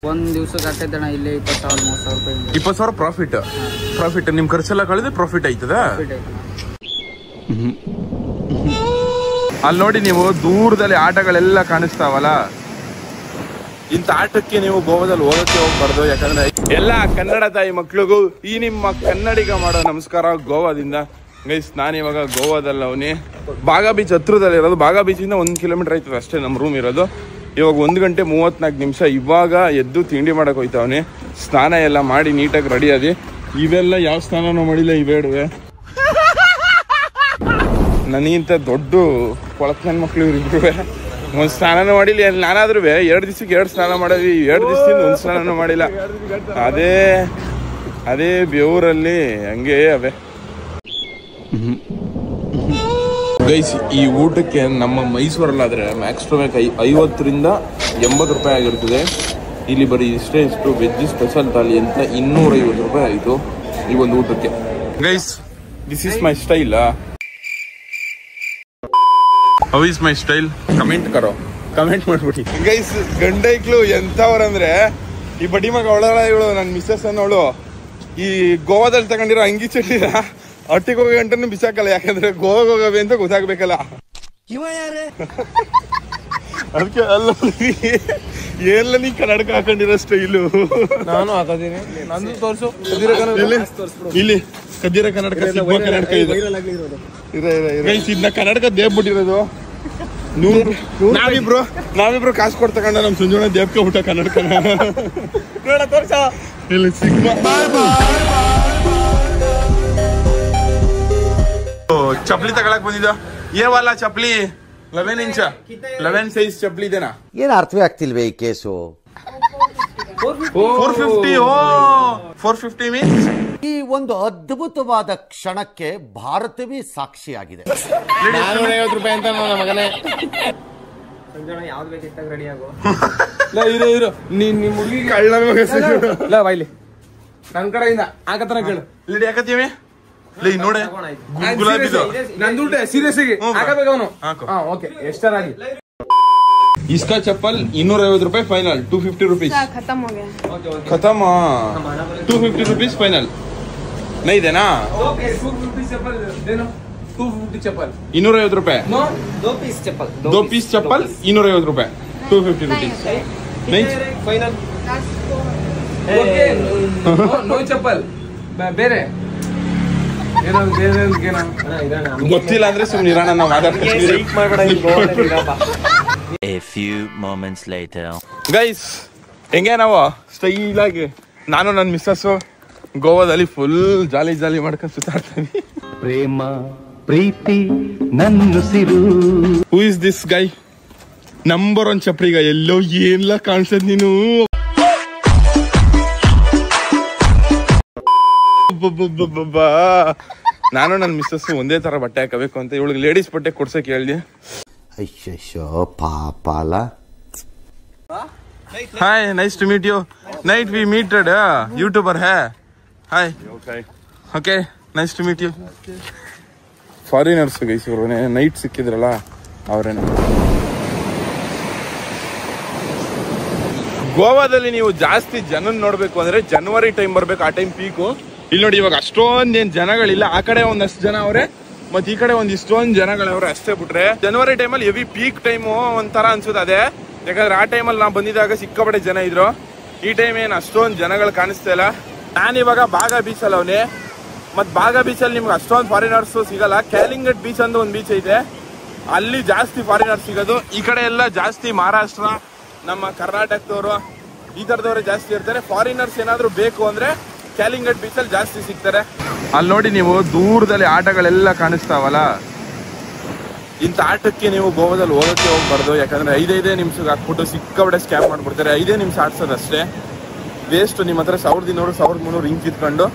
ಒಂದ್ ದಿವಸಕ್ಕೆ ಆಗ್ತೈತಣ್ಣ ಇಲ್ಲೇ 20,000 30,000 ರೂಪಾಯಿ 20,000 ಪ್ರಾಫಿಟ್ ನಿಮ್ ಖರ್ಚೆಲ್ಲ ಕಳೆದ್ರೆ ಪ್ರಾಫಿಟ್ ಆಯ್ತದ ಅಲ್ಲಿ ನೋಡಿ ನೀವು ದೂರದಲ್ಲಿ ಆಟಗಳೆಲ್ಲ ಕಾಣಿಸ್ತಾವಲ್ಲ ಇಂಥ ಆಟಕ್ಕೆ ನೀವು ಗೋವಾದಲ್ಲಿ ಹೋಗಕ್ಕೆ ಹೋಗ್ಬಾರ್ದು ಯಾಕಂದ್ರೆ ಎಲ್ಲ ಕನ್ನಡ ತಾಯಿ ಮಕ್ಳಿಗೂ ಈ ನಿಮ್ಮ ಕನ್ನಡಿಗ ಮಾಡೋ ನಮಸ್ಕಾರ ಗೋವಾದಿಂದ ಗೈಸ್ ನಾನಿವಾಗ ಗೋವಾದಲ್ಲಿ ಅವನಿ ಬಾಗಾ ಬೀಚ್ ಹತ್ರದಲ್ಲಿ ಇರೋದು ಬಾಗಾ ಬೀಚಿಂದ 1 ಕಿಲೋಮೀಟರ್ ಆಯ್ತದೆ ಅಷ್ಟೇ ನಮ್ಮ ರೂಮ್ ಇರೋದು ಇವಾಗ 1 ಗಂಟೆ 34 ನಿಮಿಷ ಇವಾಗ ಎದ್ದು ತಿಂಡಿ ಮಾಡಕ್ ಹೋಯ್ತಾವನಿ ಸ್ನಾನ ಎಲ್ಲ ಮಾಡಿ ನೀಟಾಗಿ ರೆಡಿ ಆದಿ ಇವೆಲ್ಲ ಯಾವ ಸ್ನಾನನೂ ಮಾಡಿಲ್ಲ ಇವೇಡುವೆ ನನಗಿಂತ ದೊಡ್ಡ ಕೊಳಕ್ ನನ್ನ ಮಕ್ಳು ಇವ್ರಿಬ್ರುವೆ ಒಂದ್ ಸ್ನಾನನೂ ಮಾಡಿಲ್ಲ ನಾನಾದ್ರೂ 2 ದಿವ್ಸಕ್ಕೆ 2 ಸ್ನಾನ ಮಾಡವಿ 2 ದಿವಸದಿಂದ 1 ಸ್ನಾನನೂ ಮಾಡಿಲ್ಲ ಅದೇ ಬೆವರಲ್ಲಿ ಹಂಗೆ ಅವೆ ಗೈಸ್ ಈ ಊಟಕ್ಕೆ ನಮ್ಮ ಮೈಸೂರಲ್ಲಾದ್ರೆ ಮ್ಯಾಕ್ಸ್ ಟು ಮ್ಯಾಕ್ 50 ರಿಂದ 80 ರೂಪಾಯಿ ಆಗಿರ್ತದೆ ಇಲ್ಲಿ ಬರೀ ಇಷ್ಟು ವೆಜ್ ಸ್ಪೆಷಲ್ ಥಾಲಿ ಅಂತ 250 ರೂಪಾಯಿ ಆಯಿತು ಈ ಒಂದು ಊಟಕ್ಕೆ guys this is my style how is my style comment ಮಾಡ್ಬಿಡಿ ಗೈಸ್ ಗಂಡೈಕ್ಳು ಎಂಥವ್ರಂದ್ರೆ ಈ ಬಡಿ ಮಗ ಅವಳು ನನ್ನ ಮಿಸ್ಸಸ್ ಅನ್ನೋಳು ಈ ಗೋವಾದಲ್ಲಿ ತಗೊಂಡಿರೋ ಅಂಗಿ ಚಟ್ಟಿನ ಒಟ್ಟಿಗೆ ಹೋಗೋ ಗಂಟನ್ನು ಬಿಸಾಕಲ್ಲ ಯಾಕಂದ್ರೆ ಗೋವಾಗ ಹೋಗವೆ ಅಂತ ಗೊತ್ತಾಗ್ಬೇಕಲ್ಲ ಅದಕ್ಕೆ ಅಲ್ಲ ಎಲ್ಲ ನೀ ಕನ್ನಡಕ ಹಾಕೊಂಡಿರೋ ಸ್ಟೈಲು ನಾನು ಹಾಕೋದೀನಿ ನಂದು ತೋರ್ಸು ಇಲ್ಲಿ ಕದ್ದಿರ ಕನ್ನಡಕ ಇದೆ ಇದನ್ನ ಕನ್ನಡಕ ದೇಬ್ಬಿಟ್ಟಿರೋದು ನಾವಿಬ್ರು ಕಾಸು ಕೊಟ್ಟು ತಗೊಂಡ ನಮ್ ಸಂಜೋಣ ದೇಬ್ಕೆ ಊಟ ಕನ್ನಡಕನ ತೋರ್ಸ ಇಲ್ಲಿ ಚಪ್ಲಿ ತಗೊಳಕ್ ಬಂದಿದ್ದ ಏವಲ್ಲ ಚಪ್ಲಿ 11 ಇಂಚ 11 ಸೈಜ್ ಚಪ್ಲಿ ಇದೇನಾ ಏನ್ ಅರ್ಥವೇ ಆಗ್ತಿಲ್ವೇ ಈ ಕೇಸು 450 ಮೀನ್ಸ್ ಈ ಒಂದು ಅದ್ಭುತವಾದ ಕ್ಷಣಕ್ಕೆ ಭಾರತವೇ ಸಾಕ್ಷಿಯಾಗಿದೆ 450 ರೂಪಾಯಿ ಅಂತ ನನ್ನ ಮಗನೇ ಯಾವ್ದು ಬೇಕಿತ್ತಾಗ ರೆಡಿ ಆಗೋ ಇರು ನಿಮ್ ಹುಡುಗಿ ಕಳ್ಳ ಬಾಯ್ಲಿ ನನ್ ಕಡೆಯಿಂದ ಆಗತ್ತನ ಕೇಳು ಇಲ್ಲಿ ಯಾಕತ್ತೀವಿ ನೋಡೆ ಸೀರಿಯಸ್ ಆಗಿ ಎಷ್ಟರಾಗಿ इसका चप्पल 250 रुपए फाइनल 250 रुपीज खत्म हो गया खत्म 250 रुपीज फाइनल नहीं देना 250 चप्पल देना 250 चप्पल 250 रुपए नो 2 पीस चप्पल 250 रुपए 250 रुपीज नहीं फाइनल नो चप्पल ಬೇರೆ ಗೊತ್ತಿಲ್ಲ ಅಂದ್ರೆ ಸುಮ್ಮನೆ ಇರೋಣ ನಾವು ಮಾತಾಡ್ತೀವಿ A few moments later. Guys ಹೆಂಗೆ ನಾವು ಸ್ಟೈಲ್ ಆಗಿ ನಾನು ನನ್ನ ಮಿಸ್ಸಸ್ ಗೋವಾದಲ್ಲಿ ಫುಲ್ ಜಾಲಿ ಮಾಡ್ಕೊಂಡು ಸುತ್ತಾಡ್ತೀನಿ ಪ್ರೇಮ ಪ್ರೀತಿ ನನ್ನುಸಿರು who is this guy number 1 ಚಪ್ರಿಗ ಎಲ್ಲೋ ಏನ್ಲ ಕಾಣಿಸದ್ ನೀನು ನಾನು ನನ್ನ ಮಿಸ್ಸಸ್ ಒಂದೇ ತರ ಬಟ್ಟೆ ಹಾಕಬೇಕು ಅಂತ ಇವಳಿಗೆ ಲೇಡೀಸ್ ಬಟ್ಟೆ ಕೊಡ್ಸಕ್ ಹೇಳ್ದೆ ಅಯ್ಯೋ ಪಾಪ ಅಲ್ಲ Hi, nice to meet you. Night we meted, YouTuber hai. Hi. Okay, nice to meet you. Foreigners guys ಇವರನೇ ನೈಟ್ ಸಿಕ್ಕಿದ್ರಲ್ಲ ಅವರೇನೆ. ಗೋವಾದಲ್ಲಿ ನೀವು ಜಾಸ್ತಿ ಜನ ನೋಡ್ಬೇಕು ಅಂದ್ರೆ ಜನವರಿ ಟೈಮ್ ಬರ್ಬೇಕು ಆ ಟೈಮ್ ಪೀಕು ಇಲ್ಲಿ ನೋಡಿ ಇವಾಗ ಅಷ್ಟೊಂದೇನ್ ಜನಗಳಿಲ್ಲ ಆ ಕಡೆ ಒಂದಷ್ಟು ಜನ ಅವ್ರೆ ಮತ್ತೆ ಈ ಕಡೆ ಇಷ್ಟೊಂದು ಜನಗಳವ್ರೆ ಅಷ್ಟೇ ಬಿಟ್ರೆ ಜನವರಿ ಟೈಮಲ್ಲಿ ಹೆವಿ ಪೀಕ್ ಟೈಮು ಒಂಥರ ಅನ್ಸುತ್ತೆ ಅದೇ ಯಾಕಂದ್ರೆ ಆ ಟೈಮಲ್ಲಿ ನಾವು ಬಂದಿದ್ದಾಗ ಸಿಕ್ಕಾಪಟ್ಟೆ ಜನ ಇದ್ರು ಈ ಟೈಮ್ ಏನು ಅಷ್ಟೊಂದು ಜನಗಳು ಕಾಣಿಸ್ತಾ ಇಲ್ಲ ನಾನಿವಾಗ ಬಾಗಾ ಬೀಚ್ ಅಲ್ಲಿ ಅವನೇ ಮತ್ ಬಾಗಾ ಬೀಚ್ ಅಲ್ಲಿ ನಿಮ್ಗೆ ಅಷ್ಟೊಂದು ಫಾರಿನರ್ಸ್ ಸಿಗಲ್ಲ ಕ್ಯಾಲಿಂಗಟ್ ಬೀಚ್ ಅಂತ ಒಂದು ಬೀಚ್ ಐತೆ ಅಲ್ಲಿ ಜಾಸ್ತಿ ಫಾರಿನರ್ಸ್ ಸಿಗೋದು ಈ ಕಡೆ ಎಲ್ಲ ಜಾಸ್ತಿ ಮಹಾರಾಷ್ಟ್ರ ನಮ್ಮ ಕರ್ನಾಟಕದವರು ಈ ತರದವ್ರೆ ಜಾಸ್ತಿ ಇರ್ತಾರೆ ಫಾರಿನರ್ಸ್ ಏನಾದ್ರು ಬೇಕು ಅಂದ್ರೆ ಕ್ಯಾಲಿಂಗಟ್ ಬೀಚ್ ಅಲ್ಲಿ ಜಾಸ್ತಿ ಸಿಗ್ತಾರೆ ಅಲ್ಲಿ ನೋಡಿ ನೀವು ದೂರದಲ್ಲಿ ಆಟಗಳೆಲ್ಲ ಕಾಣಿಸ್ತಾವಲ್ಲ ಇಂಥ ಆಟಕ್ಕೆ ನೀವು ಗೋವಾದಲ್ಲಿ ಹೋಗಕ್ಕೆ ಹೋಗ್ಬಾರ್ದು ಯಾಕಂದ್ರೆ 5 ನಿಮಿಷಕ್ಕೆ ಹಾಕ್ಬಿಟ್ಟು ಸಿಕ್ಕಾಪಟ್ಟೆ ಸ್ಕ್ಯಾಮ್ ಮಾಡ್ಬಿಡ್ತಾರೆ 5 ನಿಮಿಷ ಆಡ್ಸೋದು ಅಷ್ಟೇ ವೇಸ್ಟ್ ನಿಮ್ಮ ಹತ್ರ 1200 1300 ಹಿಂಗ್ ಕಿತ್ಕೊಂಡು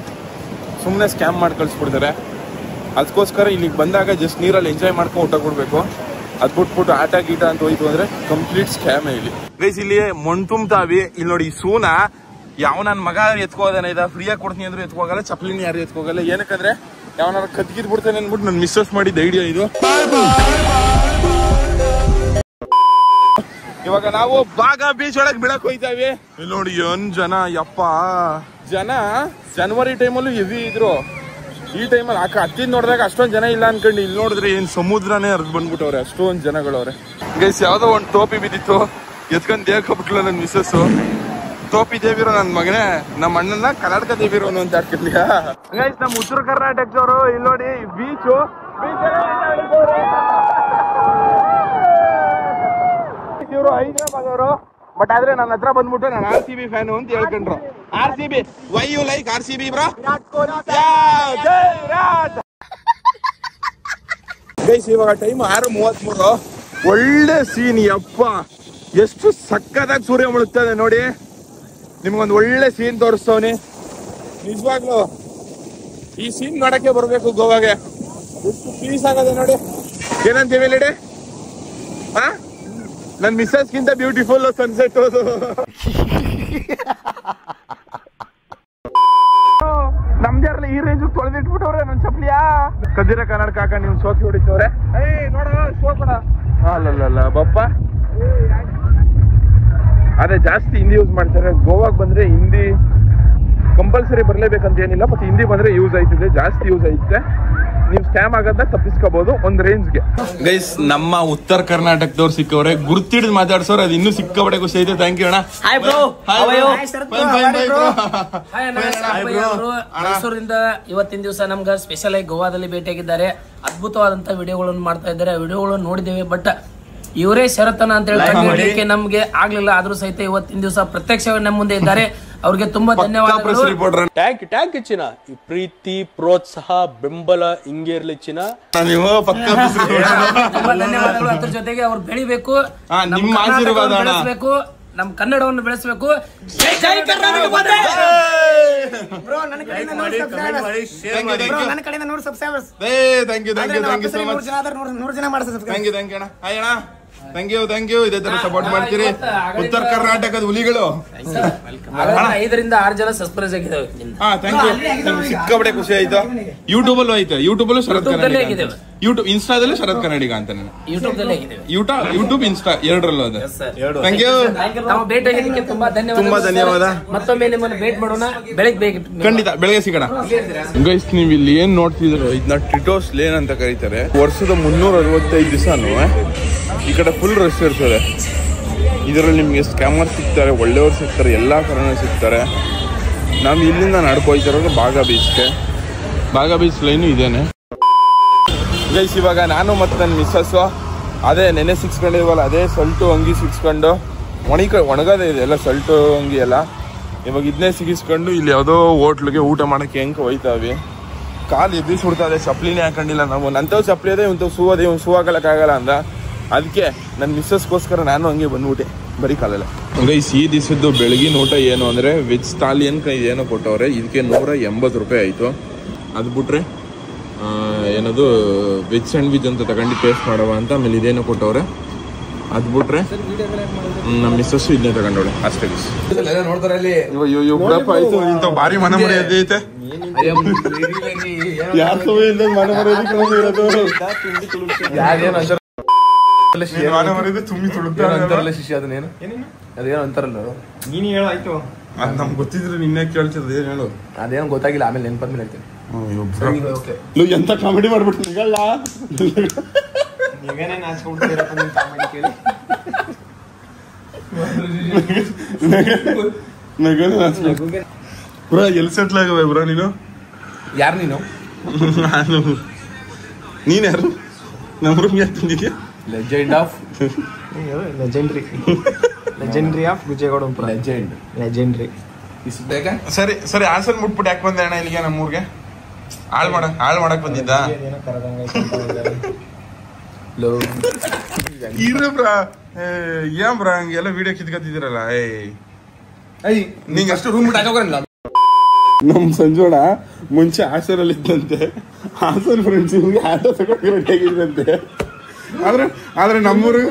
ಸುಮ್ಮನೆ ಸ್ಕ್ಯಾಮ್ ಮಾಡಿ ಕಳಿಸ್ಬಿಡ್ತಾರೆ ಅದಕ್ಕೋಸ್ಕರ ಇಲ್ಲಿಗೆ ಬಂದಾಗ ಜಸ್ಟ್ ನೀರಲ್ಲಿ ಎಂಜಾಯ್ ಮಾಡ್ಕೊಂಡು ಊಟ ಕೊಡ್ಬೇಕು ಅದ್ ಬಿಟ್ಬಿಟ್ಟು ಆಟ ಗೀಟ ಅಂತ ಹೋಯ್ತು ಅಂದ್ರೆ ಕಂಪ್ಲೀಟ್ ಸ್ಕ್ಯಾಮ್ ಇಲ್ಲಿ ಗೈಸ್ ಇಲ್ಲಿ ಮಣ್ಣು ತುಂಬ್ತಾವಿ ಇಲ್ಲಿ ನೋಡಿ ಸೂನ ಯಾವ ನನ್ನ ಮಗ ಎತ್ಕೋದಾನೆ ಇದ ಫ್ರೀಯಾಗಿ ಕೊಡ್ತೀನಿ ಅಂದ್ರೆ ಎತ್ಕೋಗಲ್ಲ ಚಪ್ಪಲಿನ ಯಾರು ಎತ್ಕೋಗಲ್ಲ ಏನಕ್ಕಂದ್ರೆ ಯಾವನಾರ ಕದ್ಗಿದ್ ಬಿಡ್ತಾನೆ ಅನ್ಬಿಟ್ಟು ನನ್ ಮಿಸ್ಸಸ್ ಮಾಡಿದ ಐಡಿಯಾ ಇದು ಇವಾಗ ನಾವು ಬಾಗ ಬೀಚ್ ಒಳಗೆ ಬಿಡಕ್ ಹೋಯ್ತಾವಿ. ಇಲ್ಲಿ ನೋಡಿ ಏನ್ ಜನ, ಯಪ್ಪ ಜನ. ಜನವರಿ ಟೈಮಲ್ಲೂ ಹೆವಿ ಇದ್ರು. ಈ ಟೈಮಲ್ಲಿ ಹತ್ತಿದ್ ನೋಡಿದಾಗ ಅಷ್ಟೊಂದ್ ಜನ ಇಲ್ಲ ಅನ್ಕೊಂಡು ಇಲ್ಲಿ ನೋಡಿದ್ರೆ ಏನ್ ಸಮುದ್ರನೇ ಹರಿದು ಬಂದ್ಬಿಟ್ಟವ್ರೆ, ಅಷ್ಟೊಂದ್ ಜನಗಳವ್ರೆ. ಗೈಸ್ ಯಾವ್ದೋ ಒಂದ್ ಟೋಪಿ ಬಿದ್ದಿತ್ತು, ಎತ್ಕೊಂಡ್ ದೇಹಬಿಟ್ಲ ನನ್ ಮಿಸ್ಸಸ್. ಟೋಪಿ ದೇವಿರೋ ನನ್ ಮಗನೇ, ನಮ್ಮ ಅಣ್ಣನ ಕರ್ನಾಟಕ ದೇವಿರೋನು ಅಂತ ಆಡ್ತಿರ್ಲಿಲ್ಲ. ಗೈಸ್ ನಮ್ಮ ಉತ್ತರ ಕರ್ನಾಟಕದವರು ಇಲ್ಲಿ ನೋಡಿ ಬೀಚು ಇವರು ಹೈದರಾಬಾದ್ ಅವರು. ಬಟ್ ಆದ್ರೆ ನನ್ನ ಹತ್ರ ಬಂದ್ಬಿಟ್ಟು ನಾನು RCB ಫ್ಯಾನು ಅಂತ ಹೇಳ್ಕೊಂಡ್ರು. RCB, why you like RCB bro? Guys ಇವಾಗ ಟೈಮ್ 6:33. ಒಳ್ಳೆ ಸೀನ್, ಯಪ್ಪ ಎಷ್ಟು ಸಕ್ಕತ್ತಾಗಿ ಸೂರ್ಯ ಮುಳುಗ್ತದೆ ನೋಡಿ. ನಿಮ್ಗೊಂದು ಒಳ್ಳೆ ಸೀನ್ ತೋರಿಸ್ತವನಿ. ನಿಜವಾಗ್ಲು ಈ ಸೀನ್ ನೋಡಕ್ಕೆ ಬರ್ಬೇಕು ಗೋವಾಗೆ. ಎಷ್ಟು ಪೀಸ್ ಆಗದೆ ನೋಡಿ. ಏನಂತೀವಿ ಲೇಡಿ? ಹಾ, ನನ್ ಮಿಸ್ಸಸ್ ಗಿಂತ ಬ್ಯೂಟಿಫುಲ್ ಸನ್ಸೆಟ್ ಅದು. ನಮ್ದ್ಯಾರಲ್ಲ ಈ ರೇಂಜ್ ತೊಳೆದಿಟ್ಬಿಟ್ಟವ್ರೆ ನನ್ ಚಪ್ಲಿಯಾ. ಕದಿರ ಕನ್ನಡಕ ಹಾಕೊಂಡು ನೀವು ಸೋಕಿ ಹೊಡಿತವ್ರೆ. ನೋಡ ಶೋ ಕೊಡ. ಅಲ್ಲಲ್ಲ ಬಪ್ಪ, ಅದೇ ಜಾಸ್ತಿ ಹಿಂದಿ ಯೂಸ್ ಮಾಡ್ತಾರೆ. ಗೋವಾಗ್ ಬಂದ್ರೆ ಹಿಂದಿ ಕಂಪಲ್ಸರಿ ಬರ್ಲೇಬೇಕಂತ ಏನಿಲ್ಲ, ಬಟ್ ಹಿಂದಿ ಬಂದ್ರೆ ಯೂಸ್ ಆಯ್ತಿದೆ, ಜಾಸ್ತಿ ಯೂಸ್ ಆಯ್ತದೆ. ನೀವು ಸ್ಕ್ಯಾಮ್ ಆಗೋದನ್ನ ತಪ್ಪಿಸ್ಕೋಬಹುದು ಒಂದ್ ರೇಂಜ್ಗೆ. ಗೈಸ್ ನಮ್ಮ ಉತ್ತರ ಕರ್ನಾಟಕದವ್ರು ಸಿಕ್ಕವ್ರೆ, ಗುರ್ತಿಡಿದ್ ಮಾತಾಡ್ಸೋರು, ಅದು ಇನ್ನೂ ಸಿಕ್ಕಾಪಟ್ಟೆ ಖುಷಿ ಐತೆ. ಥ್ಯಾಂಕ್ ಯು ಅಣ್ಣ. ಮೈಸೂರಿಂದ ಇವತ್ತಿನ ದಿವಸ ನಮ್ಗೆ ಸ್ಪೆಷಲ್ ಆಗಿ ಗೋವಾದಲ್ಲಿ ಭೇಟಿಯಾಗಿದ್ದಾರೆ. ಅದ್ಭುತವಾದಂತ ವಿಡಿಯೋಗಳನ್ನು ಮಾಡ್ತಾ ಇದ್ದಾರೆ. ವಿಡಿಯೋಗಳನ್ನು ನೋಡಿದ್ದೇವೆ, ಬಟ್ ಇವರೇ ಶರತನ ಅಂತ ಹೇಳಿ ನಮ್ಗೆ ಆಗ್ಲಿಲ್ಲ. ಆದ್ರೂ ಸಹಿತ ಇವತ್ತಿನ ದಿವಸ ಪ್ರತ್ಯಕ್ಷವಾಗಿ ನಮ್ಮ ಮುಂದೆ ಇದ್ದಾರೆ. ಅವ್ರಿಗೆ ತುಂಬಾ ಧನ್ಯವಾದಗಳು. ಟ್ಯಾಂಕ್ ಚಿನ್ನ. ಈ ಪ್ರೀತಿ, ಪ್ರೋತ್ಸಾಹ, ಬೆಂಬಲ ಹಿಂಗೆ ಇರ್ಲಿ ಚಿನ್ನ. ತುಂಬಾ ಧನ್ಯವಾದಗಳು. ಅದ್ರ ಜೊತೆಗೆ ಅವ್ರು ಬೆಳಿಬೇಕು, ಬೆಳೆಸಬೇಕು, ನಮ್ ಕನ್ನಡವನ್ನು ಬೆಳೆಸಬೇಕು. ಜೈ ಕರ್ನಾಟಕ. ನನ್ನ ಕಡೆಯಿಂದ 100 subscribers. Thank you so much. 100 ಜನ ಮಾಡ್ತಾರೆ ಸಬ್ಸ್ಕ್ರೈಬ್. ಥ್ಯಾಂಕ್ ಯು ಅಣ್ಣ. ಹಾಯ್ ಅಣ್ಣ, ಥ್ಯಾಂಕ್ ಯು. ಇದೇ ತರ ಸಪೋರ್ಟ್ ಮಾಡ್ತೀರಿ ಉತ್ತರ ಕರ್ನಾಟಕದ ಹುಲಿಗಳು. 5 ರಿಂದ 6 ಜನ ಸಬ್ಸ್ಕ್ರೈಬ್ ಆಗಿದ್ದಾವೆ. ಥ್ಯಾಂಕ್ ಯು, ಸಿಕ್ಕಾಪಟ್ಟೆ ಖುಷಿ ಆಯ್ತು. ಯೂಟ್ಯೂಬಲ್ಲೂ ಐತೆ, ಯೂಟ್ಯೂಬಲ್ಲೂ ಶರತ್ ಕನ್ನಡಿಗ, ಯೂಟ್ಯೂಬ್ ಇನ್ಸ್ಟಾದಲ್ಲೂ ಶರತ್ ಕನ್ನಡಿಗ ಅಂತ. ಯೂಟ್ಯೂಬ್ ಇನ್ಸ್ಟಾ ಎರಡರಲ್ಲೂ ಅದೇ. Thank you. ನಾವು ಭೇಟಿ ಆಗಿದ್ದಕ್ಕೆ ತುಂಬಾ ಧನ್ಯವಾದ. ಮತ್ತೊಮ್ಮೆ ನಿಮ್ಮನ್ನು ಭೇಟಿ ಮಾಡೋಣ. ಖಂಡಿತ ಬೆಳಗ್ಗೆ ಸಿಗೋಣ. ಗೈಸ್ ನೀವು ಇಲ್ಲಿ ಏನ್ ನೋಡ್ತಿದ್ರು, ಇದನ್ನ ಟಿಟೋಸ್ ಲೇನ್ ಅಂತ ಕರೀತಾರೆ. ವರ್ಷದ 365 ದಿವಸನು ಈ ಕಡೆ ಫುಲ್ ರಶ್ ಇರ್ತದೆ. ಇದರಲ್ಲಿ ನಿಮ್ಗೆ ಸ್ಕ್ಯಾಮರ್ ಸಿಗ್ತಾರೆ, ಒಳ್ಳೆಯವ್ರು ಸಿಗ್ತಾರೆ, ಎಲ್ಲಾ ಕಾರಣ ಸಿಗ್ತಾರೆ. ನಾವು ಇಲ್ಲಿಂದ ನಡ್ಕೊಯ್ತಿರೋದು ಬಾಗ ಬೀಚ್ ಲೈನು ಇದೇನೆ. ಗೈಸ್ ಇವಾಗ ನಾನು ಮತ್ತು ನನ್ನ ಮಿಸ್ಸಸ್ಸು ಅದೇ ನೆನೆ ಸಿಕ್ಸ್ಕೊಂಡಿವಲ್ಲ, ಅದೇ ಸಲ್ಟು ಅಂಗಿ ಸಿಕ್ಸ್ಕೊಂಡು ಒಣಗದೇ ಇದೆ ಎಲ್ಲ ಸಲ್ಟು ಅಂಗಿ ಎಲ್ಲ. ಇವಾಗ ಇದನ್ನೇ ಸಿಗಿಸ್ಕೊಂಡು ಇಲ್ಲಿ ಯಾವುದೋ ಹೋಟ್ಲಿಗೆ ಊಟ ಮಾಡೋಕ್ಕೆ ಹೆಂಗೆ ಹೋಯ್ತಾವೆ. ಕಾಲು ಎಬ್ಬಿ ಸುಡ್ತದೆ, ಚಪ್ಪಲಿನೇ ಹಾಕೊಂಡಿಲ್ಲ ನಾವು. ನಂತವ್ ಚಪ್ಪಲಿ ಅದೇ ಇಂಥವು ಶೂ ಅದೇ ಶೂ ಹಾಕಕ್ಕಾಗಲ್ಲ ಅಂದ. ಅದಕ್ಕೆ ನನ್ನ ಮಿಸ್ಸಸ್ಗೋಸ್ಕರ ನಾನು ಹಂಗೆ ಬಂದ್ಬಿಟ್ಟೆ ಬರೀ ಕಾಲಲ್ಲ. ಗೈಸ್ ಈ ದಿವಸದ್ದು ಬೆಳಗಿನ ಊಟ ಏನು ಅಂದರೆ ವೆಜ್ ಥಾಲಿಯನ್ ಏನೋ ಕೊಟ್ಟವ್ರೆ. ಇದಕ್ಕೆ 180 ರೂಪಾಯಿ ಆಯಿತು. ಅದು ಬಿಟ್ರೆ ಏನದು ವೆಜ್ ಸ್ಯಾಂಡ್ವಿಚ್ ಅಂತ ತಗೊಂಡು ಟೇಸ್ಟ್ ಮಾಡವ ಅಂತ. ಆಮೇಲೆ ಇದೇನೋ ಕೊಟ್ಟವ್ರೆ. ಅದು ಬಿಟ್ರೆ ನಮ್ಮ ಮಿಸ್ಸಸ್ಸು ಇದನ್ನೇ ತಗೊಂಡವಳೆ ಅಷ್ಟೇ. ಆಯ್ತು ಇಂಥ ಭಾರಿ ಮನೆ ಮರಿ ಐತೆ. ತುಂಬಿ ತುಳುಕ್ತಾರಲ್ಲ ಶಿಷ್ಯ, ಅದನ್ನೇನು ಅದೇನೋ ಅಂತಾರಲ್ಲ. ನೀನು ಹೇಳಾಯ್ತು, ಅದು ನಮ್ಗೆ ಗೊತ್ತಿದ್ರೆ ನಿನ್ನೆ ಕೇಳ್ತಿರೋದು. ಏನು ಹೇಳು, ಅದೇನೋ ಗೊತ್ತಾಗಿಲ್ಲ, ಆಮೇಲೆ ನೆನ್ಪಂದ್ಮೇಲೆ ಹೇಳ್ತೀನಿ. ಎಂತ ಕಾಮಿಡಿ ಮಾಡ್ಬಿಟ್ಟು ನಿಗಲ್ಲ ಬ್ರಾ. ಎಲ್ಲಿ ಸೆಟ್ಲ್ ಆಗವೆ ಬ್ರಾ ನೀನು? ಯಾರು ನೀನು? ನಾನು. ನೀನ್ ಯಾರು? ನಮ್ಮ ರೂಮ್ ಯಾಕೆ ತಂದಿದ್ಯಾ? Legendary of Vijayagowda. ಲೆಜೆಂಡ್ರಿ. ಸರಿ ಸರಿ, ಹಾಸನ್ ಮುಟ್ಬಿಟ್ಟು ಯಾಕೆ ಬಂದೆ ಅಣ್ಣ ಇಲ್ಲಿಗೆ ನಮ್ಮೂರ್ಗೆ? ಹಾಳು ಮಾಡಕ್ ಬಂದಿದ್ದ? ಇರು ಬ್ರಾ. ಏನ್ ಬ್ರಾ ಹಂಗೆಲ್ಲ ವಿಡಿಯೋ ಕಿತ್ಕೊತಿದ್ದೀರಲ್ಲ? ನಿಂಗೆ ಅಷ್ಟು ರೂಮ್ ಬಿಟ್ಟು ನಮ್ ಸಂಜೋಣ ಮುಂಚೆ ಹಾಸನಲ್ಲಿ ಇದ್ದಂತೆ. ಹಾಸನ್ ಫ್ರೆಂಡ್ಸ್ ಇವ್ರಿಗೆ ಆಟೋ ತಗೊಂಡು ರೆಡಿ ಆಗಿದ್ದಂತೆ. ಆದ್ರೆ ನಮ್ಮೂರು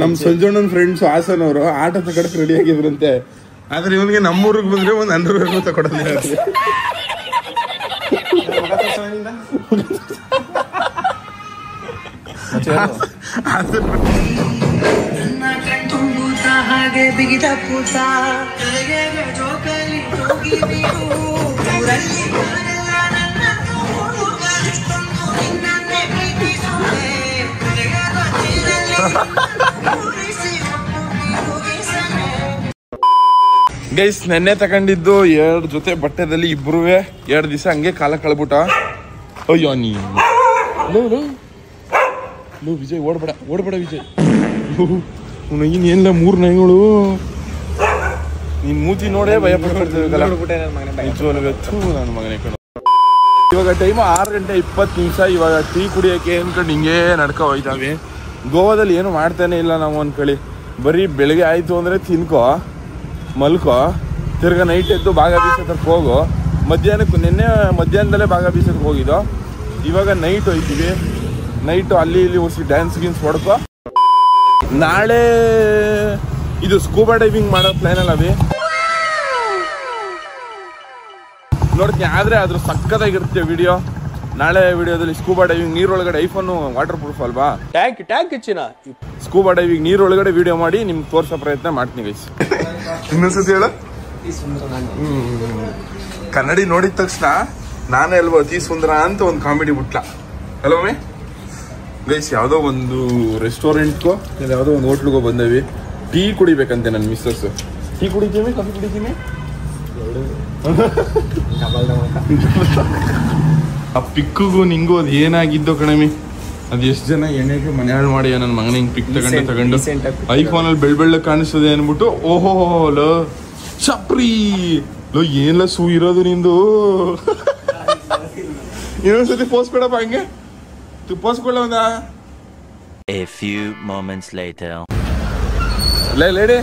ನಮ್ ಸಂಜೋಣ್ಣನ ಫ್ರೆಂಡ್ಸ್ ಹಾಸನವರು ಆಟೋ ತಗೊಳಕ್ ರೆಡಿ ಆಗಿದ್ರಂತೆ. ಆದ್ರೆ ಇವನ್ಗೆ ನಮ್ಮೂರಿಗೆ ಬಂದ್ರೆ ಒಂದು 100 ರೂಪಾಯಿ ತಗೊಡೋದು. ಹಾಗೆ ಬಿಗಿದ ಪೂತ ಜೋಕಲಿ ಗೈಸ್ ನೆನ್ನೆ ತಗೊಂಡಿದ್ದು 2 ಜೊತೆ ಬಟ್ಟೆದಲ್ಲಿ ಇಬ್ರು 2 ದಿವಸ ಹಂಗೆ ಕಾಲ ಕಳ್ಬಿಟ್ಟ. ಅಯ್ಯೋ ನೀ ವಿಜಯ್ ಓಡ್ಬೇಡ ವಿಜಯ್. ಏನಿಲ್ಲ 3 ನಾಯಿಗಳು ನಿನ್ ಮೂತಿ ನೋಡೇ ಭಯ ಪಡ್ಕೊಳ್ತೇವೆ. ನನ್ನ ಮಗನೇ ಕಣ. ಇವಾಗ ಟೈಮ್ 6:20. ಇವಾಗ ಟೀ ಕುಡಿಯೋಕೆ ಅನ್ಕೊಂಡು ಹಿಂಗೆ ನಡ್ಕೊ ಹೋಯ್ತಾವೆ. ಗೋವಾದಲ್ಲಿ ಏನು ಮಾಡ್ತಾನೆ ಇಲ್ಲ ನಾವು ಅನ್ಕೊಳ್ಳಿ. ಬರೀ ಬೆಳಗ್ಗೆ ಆಯ್ತು ಅಂದ್ರೆ ತಿನ್ಕೋ ಮಲ್ಕೋ, ತಿರ್ಗಾ ನೈಟ್ ಎದ್ದು ಭಾಗ ಬೀಸೋದಕ್ಕೆ ಹೋಗು. ನಿನ್ನೆ ಮಧ್ಯಾಹ್ನದಲ್ಲೇ ಭಾಗ ಬೀಸೋದಕ್ಕೆ ಹೋಗಿದ್ದು. ಇವಾಗ ನೈಟ್ ಹೋಯ್ತೀವಿ. ನೈಟು ಅಲ್ಲಿ ಇಲ್ಲಿ ಉಸಿ ಡ್ಯಾನ್ಸ್ ಗಿನ್ಸ್ ಹೊಡ್ಕೋ. ನಾಳೆ ಇದು ಸ್ಕೂಬಾ ಡೈವಿಂಗ್ ಮಾಡೋ ಪ್ಲಾನ್ ಅಲ್ಲ ಅವಿ ನೋಡ್ತೀನಿ. ಆದ್ರೆ ಅದ್ರ ಸಕ್ಕದಾಗಿರುತ್ತೆ ವಿಡಿಯೋ. ನಾಳೆ ವಿಡಿಯೋದಲ್ಲಿ ಸ್ಕೂಬಾ ಡೈವಿಂಗ್ ನೀರೊಳಗಡೆ, ಐಫೋನ್ ವಾಟರ್ ಪ್ರೂಫ್ ಅಲ್ವಾ, ಟ್ಯಾಂಕ್ ಹೆಚ್ಚಿನ ಸ್ಕೂಬಾ ಡೈವಿಂಗ್ ನೀರೊಳಗಡೆ ವಿಡಿಯೋ ಮಾಡಿ ನಿಮ್ಗೆ ತೋರ್ಸೋ ಪ್ರಯತ್ನ ಮಾಡ್ತೀನಿ ಗೈಸ್. ಇನ್ನೊಂದ್ಸತಿ ಹೇಳ. ಕನ್ನಡಿ ನೋಡಿದ ತಕ್ಷಣ ನಾನೇ ಅಲ್ವಾ ಅತಿ ಸುಂದರ ಅಂತ ಒಂದು ಕಾಮಿಡಿ ಬಿಟ್ಲ ಅಲ್ವೇ ಗೈಸ್. ಯಾವುದೋ ಒಂದು ರೆಸ್ಟೋರೆಂಟ್ಗೋ ಯಾವುದೋ ಒಂದು ಹೋಟ್ಲಿಗೋ ಬಂದೇವಿ. ಟೀ ಕುಡಿಬೇಕಂತೆ ನನ್ನ ಮಿಸ್ಸಸ್. ಟೀ ಕುಡಿತೀವಿ, ಕಾಫಿ ಕುಡಿತೀವಿ. ಆ ಪಿಕ್ಕಿಗೂ ನಿಂಗೂ ಅದು ಏನಾಗಿದ್ದೋ ಕಣಮಿ. ಅದು ಎಷ್ಟು ಜನ ಎಣ್ಣೆಗೆ ಮನೆ ಹಾಳು ಮಾಡಿ ನನ್ನ ಮಗನ ಹಿಂಗೆ ಪಿಕ್ ತಗೊಂಡು ಐಫೋನಲ್ಲಿ ಬೆಳ್ಳ ಕಾಣಿಸ್ತದೆ ಅನ್ಬಿಟ್ಟು ಓಹೋ ಲೋ ಚಪ್ರಿ ಲೋ ಏನ್ಲ ಸೂ ಇರೋದು ನಿಂದು. ಇನ್ನೊಂದ್ಸತಿ ಪೋಸ್ ಕೊಡಪ್ಪ ಹಂಗೆ ಪೋಸ್ ಕೊಡ. A few moments later. Lady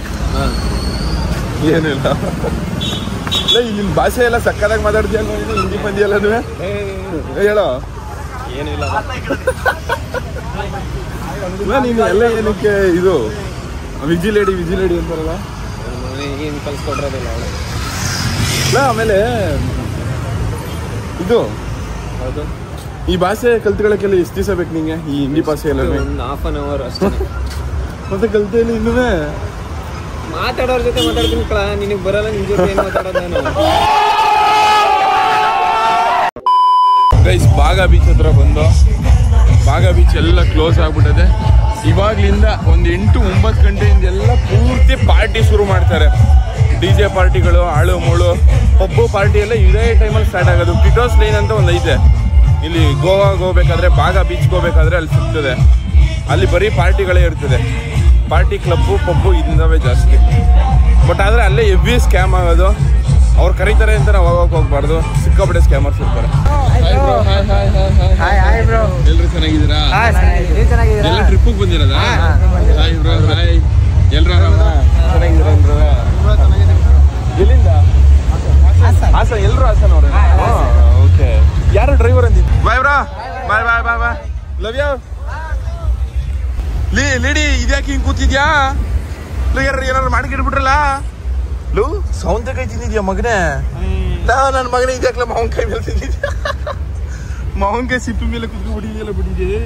ಏನಿಲ್ಲ. ನಿನ್ ಭಾಷೆ ಎಲ್ಲ ಸಕ್ಕದಾಗಿ ಮಾತಾಡ್ತೀಯ. ಹಿಂದಿ ಪಂದಿ ಎಲ್ಲ ಹೇಳೋ. ಏನಿಲ್ಲ ನೀನು ಎಲ್ಲ ಏನಕ್ಕೆ ಇದು ವಿಜಿಲೇಡಿ ಅಂತಾರಲ್ಲ ಕಲ್ಸ್ಕೊಡ್ರದಿಲ್ಲ. ಆಮೇಲೆ ಇದು ಈ ಭಾಷೆ ಕಲ್ತ್ಕೊಳ್ಳೋಕ್ಕೆಲ್ಲ ಎಷ್ಟು ದಿವಸ ಬೇಕು ನಿಂಗೆ? ಈ ಹಿಂದಿ ಭಾಷೆ ಎಲ್ಲ ಹಾಫ್ ಅನ್ ಅವರ್ ಅಷ್ಟೇ. ಮತ್ತೆ ಕಲ್ತಿಲ್ಲ ಇನ್ನೂ ಮಾತಾಡೋರ್ ಜೊತೆ ಮಾತಾಡ್ತೀನಿ ಕಳ. ನಿನಗೆ ಬರಲ್ಲ, ನಿನ್ ಜೊತೆ ಏನು ಮಾತಾಡೋದು ನಾನು. ಗೈಸ್ ಬಾಗಾ ಬೀಚ್ ಹತ್ರ ಬಂದು, ಬಾಗಾ ಬೀಚ್ ಎಲ್ಲ ಕ್ಲೋಸ್ ಆಗ್ಬಿಟ್ಟಿದೆ. ಇವಾಗ್ಲಿಂದ ಒಂದು 8-9 ಗಂಟೆಯಿಂದ ಎಲ್ಲ ಪೂರ್ತಿ ಪಾರ್ಟಿ ಶುರು ಮಾಡ್ತಾರೆ. DJ ಪಾರ್ಟಿಗಳು, ಆಳು ಮೂಳು ಪಬ್ಬು ಪಾರ್ಟಿ ಎಲ್ಲ ಇದೇ ಟೈಮಲ್ಲಿ ಸ್ಟಾರ್ಟ್ ಆಗೋದು. ಟಿಟೋಸ್ ಲೈನ್ ಅಂತ ಒಂದು ಐತೆ ಇಲ್ಲಿ ಗೋವಾಗೆ ಹೋಗ್ಬೇಕಾದ್ರೆ, ಬಾಗಾ ಬೀಚ್ಗೆ ಹೋಗ್ಬೇಕಾದ್ರೆ ಅಲ್ಲಿ ಸಿಗ್ತದೆ. ಅಲ್ಲಿ ಬರೀ ಪಾರ್ಟಿಗಳೇ ಇರ್ತದೆ. ಪಾರ್ಟಿ ಕ್ಲಬ್ಬು ಪಬ್ಬು ಇಂದವೇ ಜಾಸ್ತಿ. ಬಟ್ ಆದರೆ ಅಲ್ಲೇ ಹೆವಿ ಸ್ಕ್ಯಾಮ್ ಆಗೋದು. ಅವ್ರು ಕರೀತಾರೆ ಅಂತ ನಾವು ಹೋಗ್ಬಾರ್ದು. ಸಿಕ್ಕಾಪಟ್ಟೆ ಸ್ಕ್ಯಾಮರ್ಸ್ ಇರ್ತಾರೆ. ಎಲ್ಲರೂ ಚೆನ್ನಾಗಿದ್ದೀರಾ? ಎಲ್ಲ ಟ್ರಿಪ್ಪಿಗೆ ಬಂದಿರೋದಾ? Hi bro, hi. ಎಲ್ಲರೂ ಚೆನ್ನಾಗಿದ್ದೀರಾ? ಎಲ್ಲಿಂದ? ಹಾಸನ. ಎಲ್ಲರೂ ಹಾಸನ ಅವ್ರೆ. ಓಕೆ. ಯಾರು ಡ್ರೈವರ್ ಅಂದಿದ್ದು? Bye bro, bye bye bye bye. Love you. Lady ಇದ್ಯಾಕೆ ಹಿಂಗೆ ಕೂತಿದ್ಯಾ? ಏನಾರು ಮಾಡಿಬಿಟ್ರಲ್ಲ. ಲೋ ಸೌಂದಕಾಯಿ ತಿಂದಿದ್ಯಾ ಮಗನೇ? ನನ್ನ ಮಗನೇ ಇದ್ಯಾಕಲ್ಲ ಮಾವಿನಕಾಯಿ ಮೇಲೆ ತಿಂದಿದ್ಯಾ? ಮಾವಿನಕಾಯಿ ಸಿಪ್ಪಿ ಮೇಲೆ ಕುತ್ಕೊಂಡು ಬಿಟ್ಟಿದೆಯಲ್ಲ ಬಿಟ್ಟಿದೆ.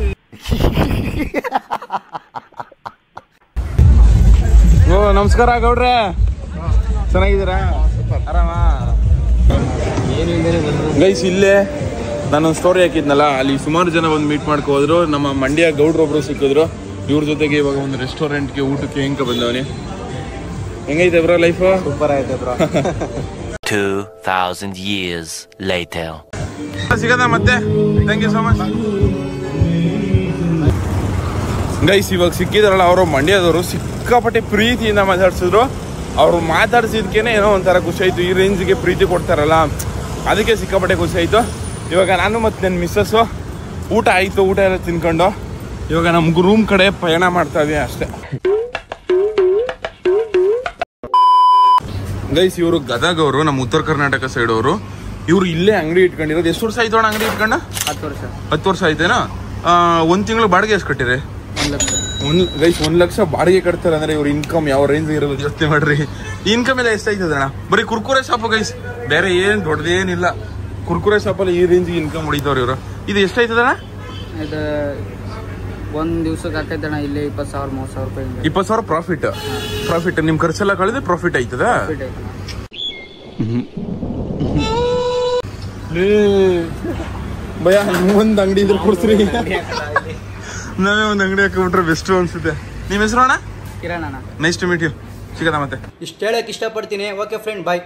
ಓ ನಮಸ್ಕಾರ ಗೌಡ್ರೆ, ಚೆನ್ನಾಗಿದ್ದೀರಾ? ಆರಾಮ? ಗೈಸ್ ಇಲ್ಲೇ ನಾನೊಂದು ಸ್ಟೋರಿ ಹಾಕಿದ್ನಲ್ಲ, ಅಲ್ಲಿ ಸುಮಾರು ಜನ ಬಂದು ಮೀಟ್ ಮಾಡ್ಕೋದ್ರು. ನಮ್ಮ ಮಂಡ್ಯ ಗೌಡ್ರೊಬ್ರು ಸಿಕ್ಕಿದ್ರು. ಇವ್ರ ಜೊತೆಗೆ ಇವಾಗ ಒಂದು ರೆಸ್ಟೋರೆಂಟ್ಗೆ ಊಟಕ್ಕೆ ಹೆಂಗೆ ಬಂದವನಿ. ಹೆಂಗೈತೆ ಬ್ರೋ ಲೈಫು? ಸೂಪರ್ ಆಯ್ತು ಬ್ರೋ. 2000 years later. ಸಿಗದ ಮತ್ತೆ. Thank you so much guys. ಇವಾಗ ಸಿಕ್ಕಿದಾರಲ್ಲ ಅವರು ಮಂಡ್ಯದವರು, ಸಿಕ್ಕಾಪಟ್ಟೆ ಪ್ರೀತಿಯಿಂದ ಮಾತಾಡ್ಸಿದ್ರು. ಅವ್ರು ಮಾತಾಡ್ಸಿದ್ಕೇನೆ ಏನೋ ಒಂಥರ ಖುಷಿ ಆಯ್ತು. ಈ ರೇಂಜ್ಗೆ ಪ್ರೀತಿ ಕೊಡ್ತಾರಲ್ಲ, ಅದಕ್ಕೆ ಸಿಕ್ಕಾಪಟ್ಟೆ ಖುಷಿ ಆಯ್ತು. ಇವಾಗ ನಾನು ಮತ್ತು ನನ್ನ ಮಿಸ್ಸಸ್ಸು ಊಟ ಆಯಿತು. ಊಟ ಎಲ್ಲ ತಿನ್ಕೊಂಡು ಇವಾಗ ನಮ್ಗೆ ರೂಮ್ ಕಡೆ ಪಯಣ ಮಾಡ್ತಾ ಇದೀವಿ ಅಷ್ಟೇ. ಗೈಸ್ ಇವರು ಗದಗ ಅವರು, ನಮ್ಮ ಉತ್ತರ ಕರ್ನಾಟಕ ಸೈಡ್ ಅವರು. ಇವರು ಇಲ್ಲೇ ಅಂಗಡಿ ಇಟ್ಕೊಂಡಿರೋದು. ಎಷ್ಟು ವರ್ಷ ಆಯ್ತು ಅಣ್ಣ ಅಂಗಡಿ ಇಟ್ಕೊಂಡ? 10 ವರ್ಷ ಆಯ್ತೇನಾ? 1 ತಿಂಗಳು ಬಾಡಿಗೆ ಎಷ್ಟು ಕಟ್ಟಿರಿ? 1 ಲಕ್ಷ ಬಾಡಿಗೆ ಕಟ್ತಾರೆ ಅಂದ್ರೆ ಇವ್ರ ಇನ್ಕಮ್ ಯಾವ ರೇಂಜ್ ಇರೋದು ಯೋಚನೆ ಮಾಡ್ರಿ. ಇನ್ಕಮ್ ಎಲ್ಲ ಎಷ್ಟಾಯ್ತದೆ ಅಣ್ಣ? ಬರೀ ಕುರ್ಕುರೆ ಶಾಪ್ ಗೈಸ್, ಬೇರೆ ಏನ್ ದೊಡ್ಡದೇನಿಲ್ಲ. ಕುರ್ಕುರೆ ಶಾಪಲ್ಲಿ ಈ ರೇಂಜ್ಗೆ ಇನ್ಕಮ್ ಹೊಡಿತವ್ರು ಇವರು. ಇದು ಎಷ್ಟಾಯ್ತದಣ್ಣ? ಇದು ಒಂದ್ ದಿವ್ಸಕ್ಕೆ ಹಾಕೈತಣ್ಣ ಇಲ್ಲೇ 20,000 30,000 ರೂಪಾಯಿ. 20,000 ಪ್ರಾಫಿಟ್. ನಿಮ್ ಖರ್ಚೆಲ್ಲ ಕಳೆದ್ರೆ ಪ್ರಾಫಿಟ್ ಆಯ್ತದ? ಭಯ ಒಂದ್ ಅಂಗಡಿ ಇದ್ರೆ ಕೊಡ್ತೀರಿ. ನಾವೇ ಒಂದ್ ಅಂಗಡಿ ಹಾಕಿಬಿಟ್ರೆ ಬೆಸ್ಟ್ ಅನ್ಸುತ್ತೆ. ನಿಮ್ ಹೆಸರು ಅಣ್ಣ? ಕಿರಣ್ ಅಣ್ಣ. Nice to meet you. ಸಿಗದ ಮತ್ತೆ. ಇಷ್ಟ ಹೇಳಕ್ ಇಷ್ಟಪಡ್ತೀನಿ. ಓಕೆ ಫ್ರೆಂಡ್, ಬಾಯ್.